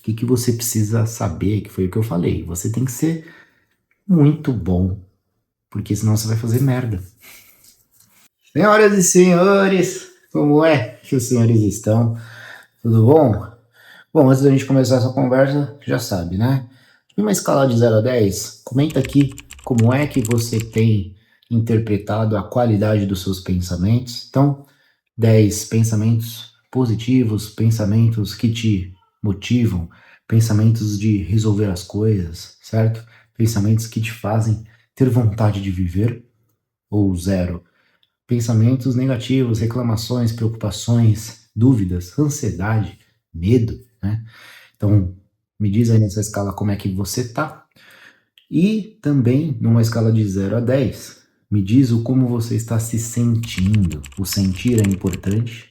que você precisa saber, que foi o que eu falei. Você tem que ser muito bom, porque senão você vai fazer merda. Senhoras e senhores, como é que os senhores estão? Tudo bom? Bom, antes da gente começar essa conversa, já sabe, né? Em uma escala de 0 a 10, comenta aqui como é que você tem interpretado a qualidade dos seus pensamentos. Então, 10 pensamentos positivos, pensamentos que te motivam, pensamentos de resolver as coisas, certo? Pensamentos que te fazem ter vontade de viver. Ou 0, pensamentos negativos, reclamações, preocupações, dúvidas, ansiedade, medo, né? Então, me diz aí nessa escala como é que você tá. E também, numa escala de 0 a 10, me diz o como você está se sentindo. O sentir é importante,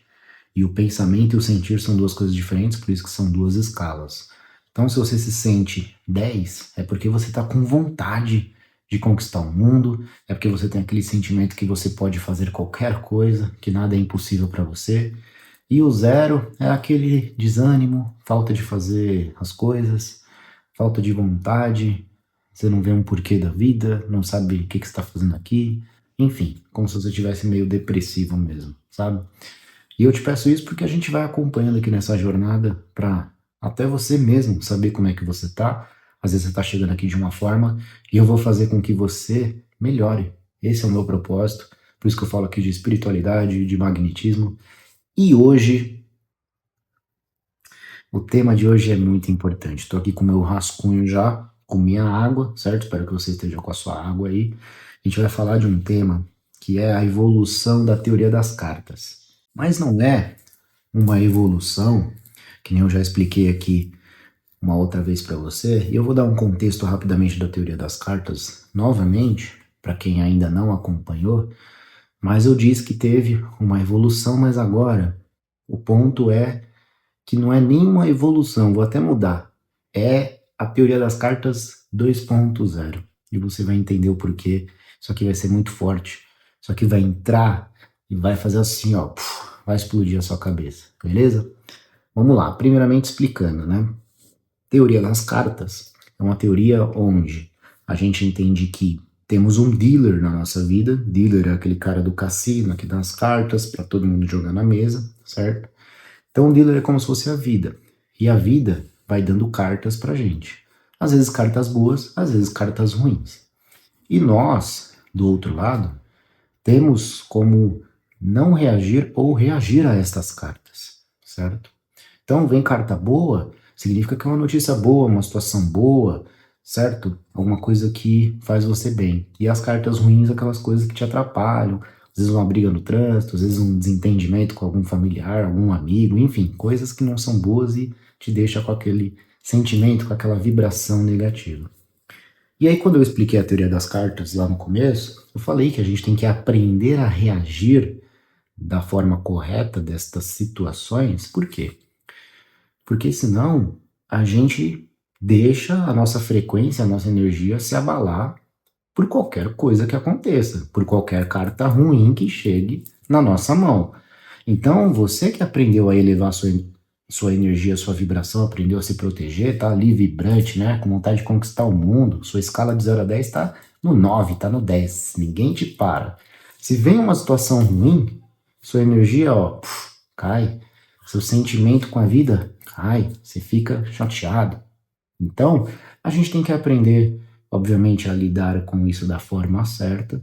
e o pensamento e o sentir são duas coisas diferentes, por isso que são duas escalas. Então, se você se sente 10, é porque você está com vontade de conquistar o mundo, é porque você tem aquele sentimento que você pode fazer qualquer coisa, que nada é impossível para você. E o 0 é aquele desânimo, falta de fazer as coisas, falta de vontade, você não vê um porquê da vida, não sabe o que você está fazendo aqui, enfim, como se você estivesse meio depressivo mesmo, sabe? E eu te peço isso porque a gente vai acompanhando aqui nessa jornada para até você mesmo saber como é que você tá. Às vezes você tá chegando aqui de uma forma e eu vou fazer com que você melhore. Esse é o meu propósito. Por isso que eu falo aqui de espiritualidade, de magnetismo. E hoje, o tema de hoje é muito importante. Estou aqui com o meu rascunho já, com minha água, certo? Espero que você esteja com a sua água aí. A gente vai falar de um tema que é a evolução da teoria das cartas. Mas não é uma evolução, que nem eu já expliquei aqui uma outra vez para você, e eu vou dar um contexto rapidamente da teoria das cartas novamente, para quem ainda não acompanhou, mas eu disse que teve uma evolução, mas agora o ponto é que não é nenhuma evolução, vou até mudar, é a teoria das cartas 2.0, e você vai entender o porquê. Isso aqui vai ser muito forte, isso aqui vai entrar e vai fazer assim, ó, vai explodir a sua cabeça, beleza? Vamos lá, primeiramente explicando, né? Teoria das cartas é uma teoria onde a gente entende que temos um dealer na nossa vida. Dealer é aquele cara do cassino que dá as cartas para todo mundo jogar na mesa, certo? Então o dealer é como se fosse a vida. E a vida vai dando cartas pra gente. Às vezes cartas boas, às vezes cartas ruins. E nós, do outro lado, temos como não reagir ou reagir a estas cartas, certo? Então, vem carta boa, significa que é uma notícia boa, uma situação boa, certo? Alguma coisa que faz você bem. E as cartas ruins, aquelas coisas que te atrapalham, às vezes uma briga no trânsito, às vezes um desentendimento com algum familiar, algum amigo, enfim, coisas que não são boas e te deixa com aquele sentimento, com aquela vibração negativa. E aí, quando eu expliquei a teoria das cartas lá no começo, eu falei que a gente tem que aprender a reagir da forma correta destas situações. Por quê? Porque senão a gente deixa a nossa frequência, a nossa energia se abalar por qualquer coisa que aconteça, por qualquer carta ruim que chegue na nossa mão. Então, você que aprendeu a elevar sua energia, sua vibração, aprendeu a se proteger, tá ali vibrante, né? Com vontade de conquistar o mundo, sua escala de 0 a 10 está no 9, está no 10. Ninguém te para. Se vem uma situação ruim, sua energia, ó, cai. Seu sentimento com a vida cai. Você fica chateado. Então, a gente tem que aprender, obviamente, a lidar com isso da forma certa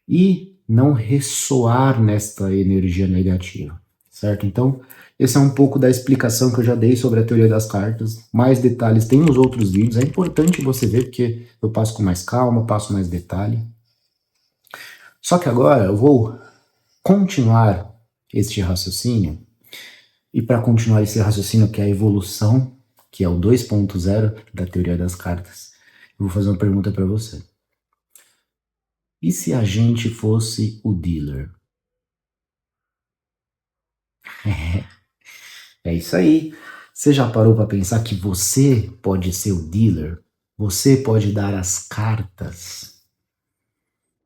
e não ressoar nesta energia negativa, certo? Então, esse é um pouco da explicação que eu já dei sobre a teoria das cartas. Mais detalhes tem nos outros vídeos. É importante você ver porque eu passo com mais calma, passo mais detalhe. Só que agora eu vou continuar este raciocínio. E para continuar esse raciocínio que é a evolução, que é o 2.0 da teoria das cartas, eu vou fazer uma pergunta para você. E se a gente fosse o dealer? É isso aí. Você já parou para pensar que você pode ser o dealer? Você pode dar as cartas?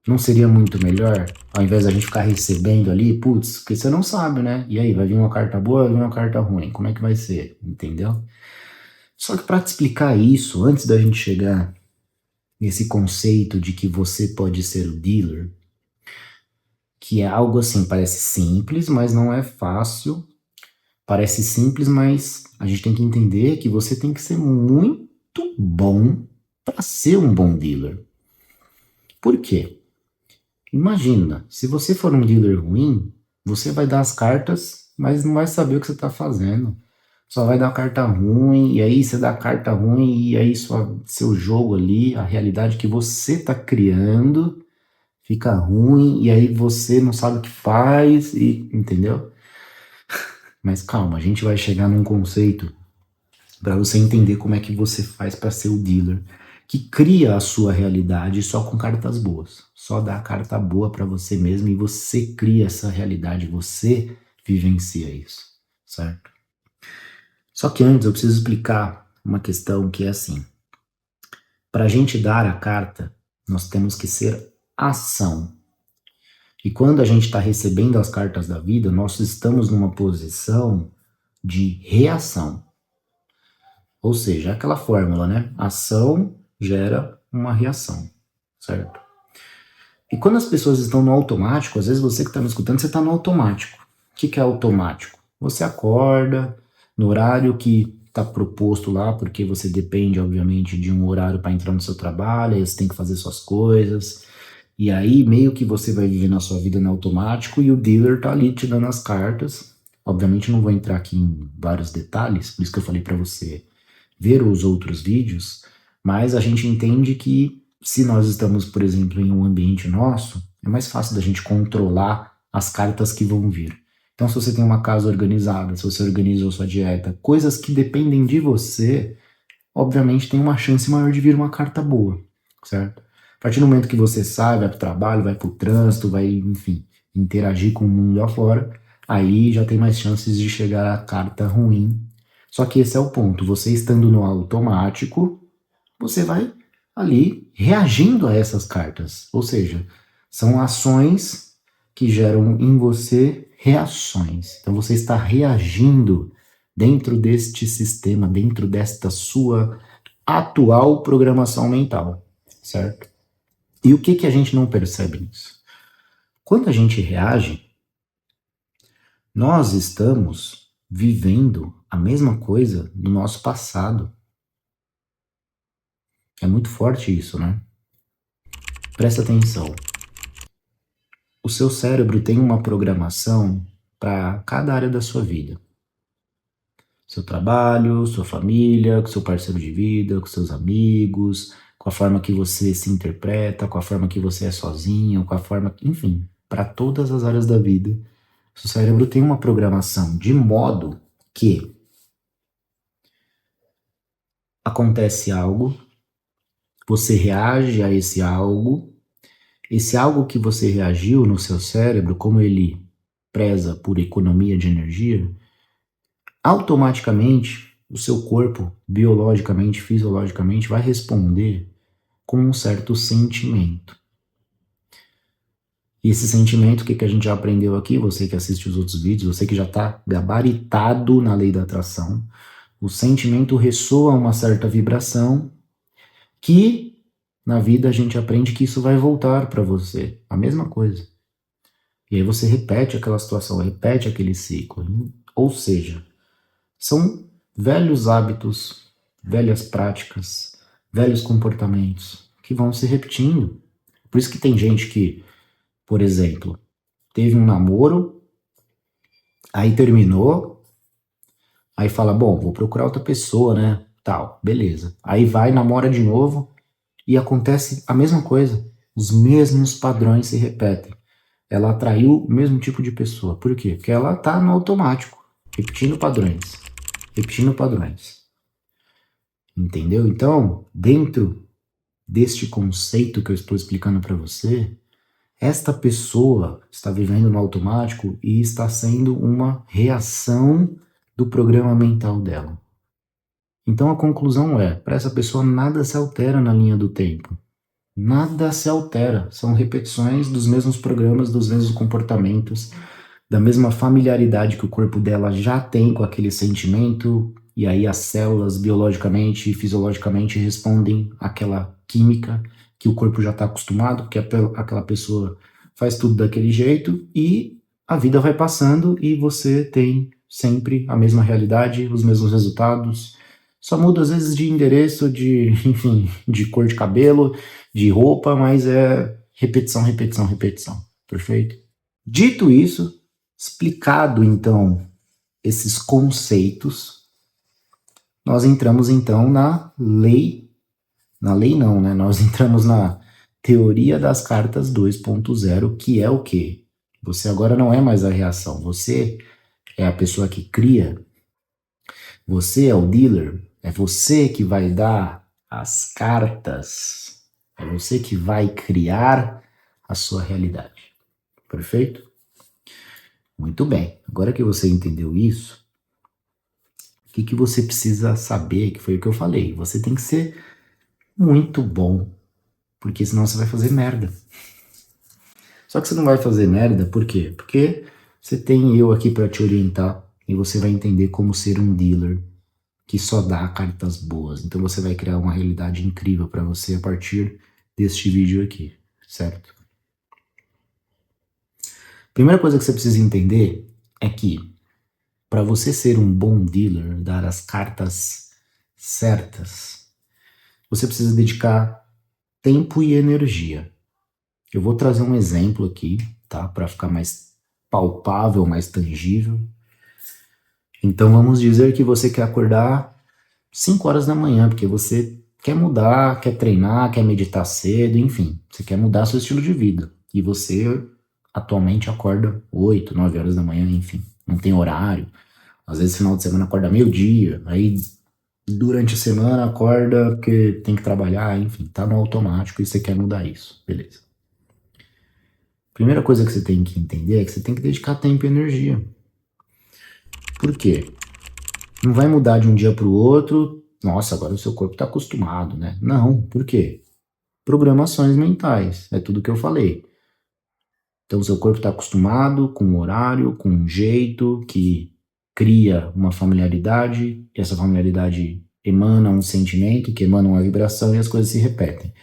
Não seria muito melhor, ao invés da gente ficar recebendo ali, putz, porque você não sabe, né? E aí, vai vir uma carta boa, vai vir uma carta ruim, como é que vai ser? Entendeu? Só que para te explicar isso, antes da gente chegar nesse conceito de que você pode ser o dealer, que é algo assim, parece simples, mas não é fácil. Parece simples, mas a gente tem que entender que você tem que ser muito bom para ser um bom dealer. Por quê? Imagina, se você for um dealer ruim, você vai dar as cartas, mas não vai saber o que você está fazendo. Só vai dar carta ruim, e aí você dá carta ruim, e aí seu jogo ali, a realidade que você está criando, fica ruim, e aí você não sabe o que faz, e entendeu? Mas calma, a gente vai chegar num conceito para você entender como é que você faz para ser o dealer que cria a sua realidade só com cartas boas. Só dá a carta boa para você mesmo e você cria essa realidade, você vivencia isso, certo? Só que antes eu preciso explicar uma questão que é assim: para a gente dar a carta, nós temos que ser ação. E quando a gente está recebendo as cartas da vida, nós estamos numa posição de reação. Ou seja, é aquela fórmula, né? Ação gera uma reação, certo? E quando as pessoas estão no automático, às vezes você que está me escutando, você está no automático. O que é automático? Você acorda no horário que está proposto lá, porque você depende, obviamente, de um horário para entrar no seu trabalho, aí você tem que fazer suas coisas. E aí, meio que você vai viver na sua vida no automático e o dealer tá ali te dando as cartas. Obviamente, não vou entrar aqui em vários detalhes, por isso que eu falei para você ver os outros vídeos, mas a gente entende que se nós estamos, por exemplo, em um ambiente nosso, é mais fácil da gente controlar as cartas que vão vir. Então, se você tem uma casa organizada, se você organizou sua dieta, coisas que dependem de você, obviamente tem uma chance maior de vir uma carta boa, certo? A partir do momento que você sai, vai para o trabalho, vai para o trânsito, vai, enfim, interagir com o mundo afora, aí já tem mais chances de chegar a carta ruim. Só que esse é o ponto, você estando no automático, você vai ali reagindo a essas cartas. Ou seja, são ações que geram em você reações. Então você está reagindo dentro deste sistema, dentro desta sua atual programação mental, certo? E o que a gente não percebe nisso? Quando a gente reage, nós estamos vivendo a mesma coisa do nosso passado. É muito forte isso, né? Presta atenção. O seu cérebro tem uma programação para cada área da sua vida. Seu trabalho, sua família, com seu parceiro de vida, com seus amigos, com a forma que você se interpreta, com a forma que você é sozinho, com a forma, enfim, para todas as áreas da vida. Seu cérebro tem uma programação de modo que acontece algo, você reage a esse algo que você reagiu no seu cérebro, como ele preza por economia de energia, automaticamente o seu corpo, biologicamente, fisiologicamente, vai responder com um certo sentimento. E esse sentimento, o que a gente já aprendeu aqui, você que assiste os outros vídeos, você que já está gabaritado na lei da atração, o sentimento ressoa uma certa vibração que na vida a gente aprende que isso vai voltar para você, a mesma coisa. E aí você repete aquela situação, repete aquele ciclo. Ou seja, são velhos hábitos, velhas práticas, velhos comportamentos que vão se repetindo. Por isso que tem gente que, por exemplo, teve um namoro, aí terminou, aí fala, bom, vou procurar outra pessoa, né? Tal, beleza. Aí vai, namora de novo e acontece a mesma coisa. Os mesmos padrões se repetem. Ela atraiu o mesmo tipo de pessoa. Por quê? Porque ela tá no automático, repetindo padrões. Repetindo padrões. Entendeu? Então, dentro deste conceito que eu estou explicando para você, esta pessoa está vivendo no automático e está sendo uma reação do programa mental dela. Então a conclusão é, para essa pessoa nada se altera na linha do tempo. Nada se altera, são repetições dos mesmos programas, dos mesmos comportamentos, da mesma familiaridade que o corpo dela já tem com aquele sentimento, e aí as células biologicamente e fisiologicamente respondem àquela química que o corpo já está acostumado, porque aquela pessoa faz tudo daquele jeito e a vida vai passando e você tem sempre a mesma realidade, os mesmos resultados. Só muda às vezes de endereço, de, enfim, de cor de cabelo, de roupa, mas é repetição, repetição, repetição. Perfeito? Dito isso, explicado então esses conceitos, nós entramos então na lei não, né? Nós entramos na teoria das cartas 2.0, que é o quê? Você agora não é mais a reação, você é a pessoa que cria, você é o dealer, é você que vai dar as cartas, é você que vai criar a sua realidade. Perfeito? Muito bem. Agora que você entendeu isso, o que você precisa saber, que foi o que eu falei, você tem que ser muito bom, porque senão você vai fazer merda. Só que você não vai fazer merda, por quê? Porque você tem eu aqui para te orientar e você vai entender como ser um dealer que só dá cartas boas. Então você vai criar uma realidade incrível para você a partir deste vídeo aqui, certo? Primeira coisa que você precisa entender é que para você ser um bom dealer, dar as cartas certas, você precisa dedicar tempo e energia. Eu vou trazer um exemplo aqui, tá? Para ficar mais palpável, mais tangível. Então vamos dizer que você quer acordar 5 horas da manhã, porque você quer mudar, quer treinar, quer meditar cedo, enfim, você quer mudar seu estilo de vida. E você atualmente acorda 8, 9 horas da manhã, enfim, não tem horário. Às vezes final de semana acorda meio-dia, aí durante a semana acorda porque tem que trabalhar, enfim, tá no automático e você quer mudar isso, beleza. Primeira coisa que você tem que entender é que você tem que dedicar tempo e energia. Por quê? Não vai mudar de um dia para o outro, nossa, agora o seu corpo está acostumado, né? Não, por quê? Programações mentais, é tudo que eu falei. Então, o seu corpo está acostumado com um horário, com um jeito que cria uma familiaridade, e essa familiaridade emana um sentimento, que emana uma vibração e as coisas se repetem.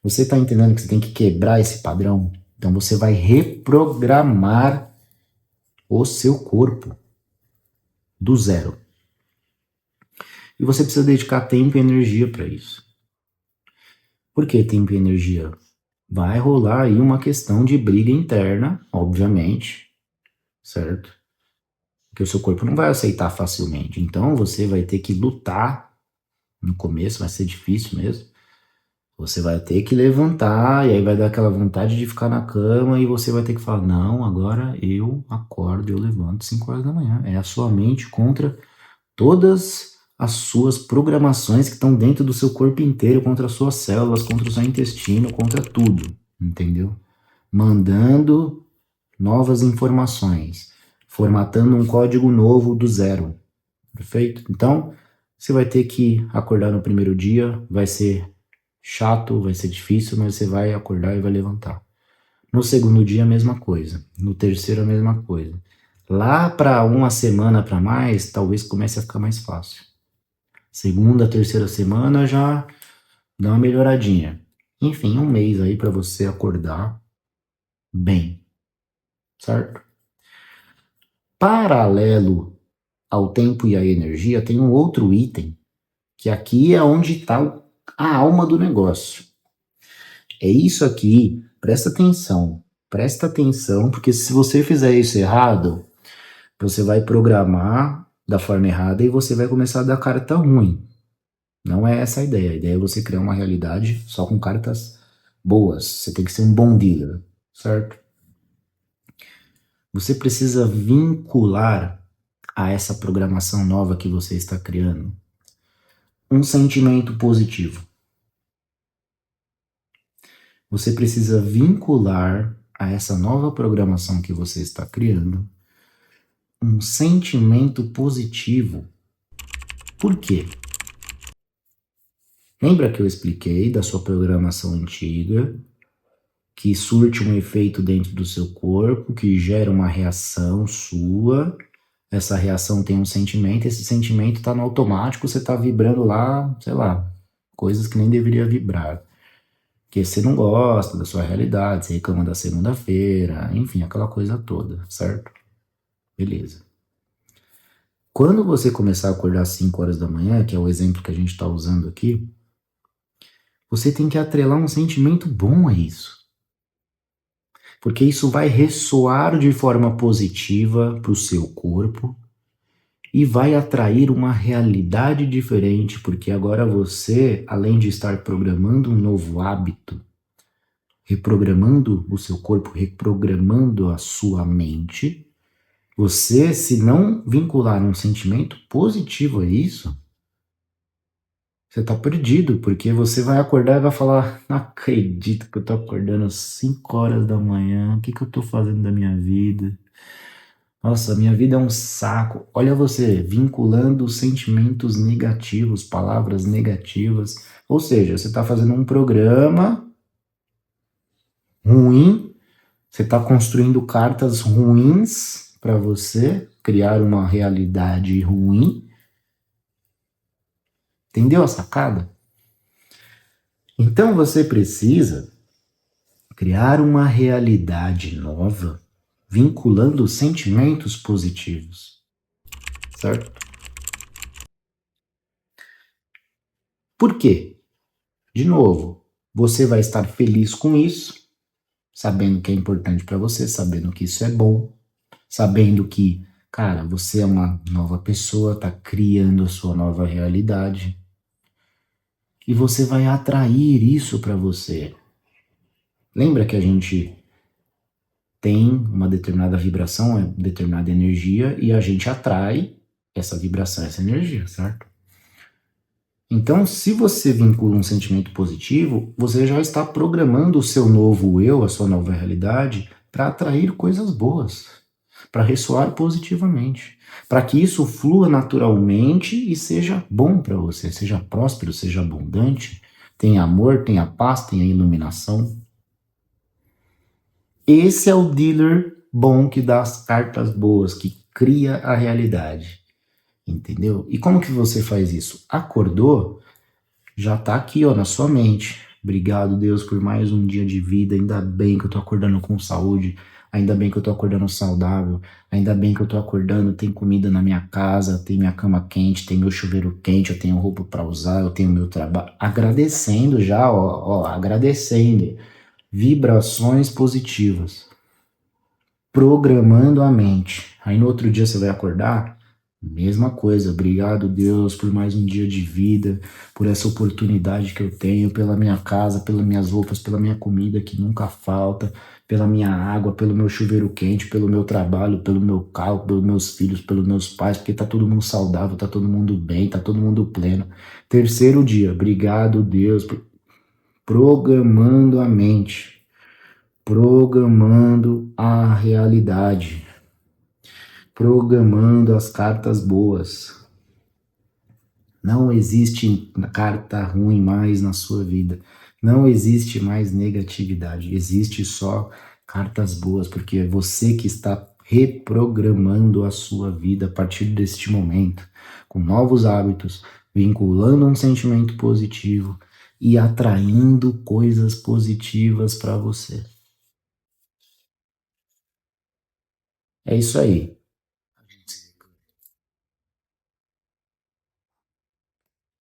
Você está entendendo que você tem que quebrar esse padrão? Então, você vai reprogramar o seu corpo do zero. E você precisa dedicar tempo e energia para isso. Por que tempo e energia? Vai rolar aí uma questão de briga interna, obviamente, certo? Porque o seu corpo não vai aceitar facilmente. Então você vai ter que lutar. No começo vai ser difícil mesmo. Você vai ter que levantar e aí vai dar aquela vontade de ficar na cama e você vai ter que falar, não, agora eu acordo, eu levanto 5 horas da manhã. É a sua mente contra todas as suas programações que estão dentro do seu corpo inteiro, contra as suas células, contra o seu intestino, contra tudo, entendeu? Mandando novas informações, formatando um código novo do zero, perfeito? Então, você vai ter que acordar no primeiro dia, vai ser chato, vai ser difícil, mas você vai acordar e vai levantar. No segundo dia, a mesma coisa. No terceiro, a mesma coisa. Lá para uma semana para mais, talvez comece a ficar mais fácil. Segunda, terceira semana já dá uma melhoradinha. Enfim, um mês aí para você acordar bem, certo? Paralelo ao tempo e à energia, tem um outro item, que aqui é onde está a alma do negócio. É isso aqui, presta atenção, porque se você fizer isso errado, você vai programar da forma errada e você vai começar a dar carta ruim. Não é essa a ideia é você criar uma realidade só com cartas boas. Você tem que ser um bom dealer, certo? Você precisa vincular a essa programação nova que você está criando um sentimento positivo. Você precisa vincular a essa nova programação que você está criando um sentimento positivo. Por quê? Lembra que eu expliquei da sua programação antiga, que surte um efeito dentro do seu corpo, que gera uma reação sua, essa reação tem um sentimento, esse sentimento está no automático, você está vibrando lá, sei lá, coisas que nem deveria vibrar. Porque você não gosta da sua realidade, você reclama da segunda-feira, enfim, aquela coisa toda, certo? Beleza. Quando você começar a acordar às 5 horas da manhã, que é o exemplo que a gente está usando aqui, você tem que atrelar um sentimento bom a isso. Porque isso vai ressoar de forma positiva para o seu corpo e vai atrair uma realidade diferente, porque agora você, além de estar programando um novo hábito, reprogramando o seu corpo, reprogramando a sua mente, você, se não vincular um sentimento positivo a isso, você tá perdido, porque você vai acordar e vai falar: não acredito que eu tô acordando às 5 horas da manhã, o que que eu tô fazendo da minha vida? Nossa, minha vida é um saco. Olha você, vinculando sentimentos negativos, palavras negativas. Ou seja, você está fazendo um programa ruim, você está construindo cartas ruins para você criar uma realidade ruim. Entendeu a sacada? Então você precisa criar uma realidade nova, vinculando sentimentos positivos, certo? Por quê? De novo, você vai estar feliz com isso, sabendo que é importante para você, sabendo que isso é bom, sabendo que, cara, você é uma nova pessoa, tá criando a sua nova realidade. E você vai atrair isso para você. Lembra que a gente tem uma determinada vibração, uma determinada energia, e a gente atrai essa vibração, essa energia, certo? Então, se você vincula um sentimento positivo, você já está programando o seu novo eu, a sua nova realidade, para atrair coisas boas, para ressoar positivamente, para que isso flua naturalmente e seja bom para você, seja próspero, seja abundante, tenha amor, tenha paz, tenha iluminação. Esse é o dealer bom que dá as cartas boas, que cria a realidade, entendeu? E como que você faz isso? Acordou? Já tá aqui, ó, na sua mente. Obrigado, Deus, por mais um dia de vida. Ainda bem que eu tô acordando com saúde. Ainda bem que eu tô acordando saudável. Ainda bem que eu tô acordando, tem comida na minha casa, tem minha cama quente, tem meu chuveiro quente, eu tenho roupa para usar, eu tenho meu trabalho. Agradecendo já, ó, agradecendo. Vibrações positivas. Programando a mente. Aí no outro dia você vai acordar, mesma coisa. Obrigado, Deus, por mais um dia de vida, por essa oportunidade que eu tenho, pela minha casa, pelas minhas roupas, pela minha comida que nunca falta, pela minha água, pelo meu chuveiro quente, pelo meu trabalho, pelo meu carro, pelos meus filhos, pelos meus pais, porque tá todo mundo saudável, tá todo mundo bem, tá todo mundo pleno. Terceiro dia, obrigado, Deus, programando a mente, programando a realidade, programando as cartas boas. Não existe carta ruim mais na sua vida. Não existe mais negatividade. Existe só cartas boas, porque é você que está reprogramando a sua vida a partir deste momento, com novos hábitos, vinculando um sentimento positivo e atraindo coisas positivas para você. É isso aí.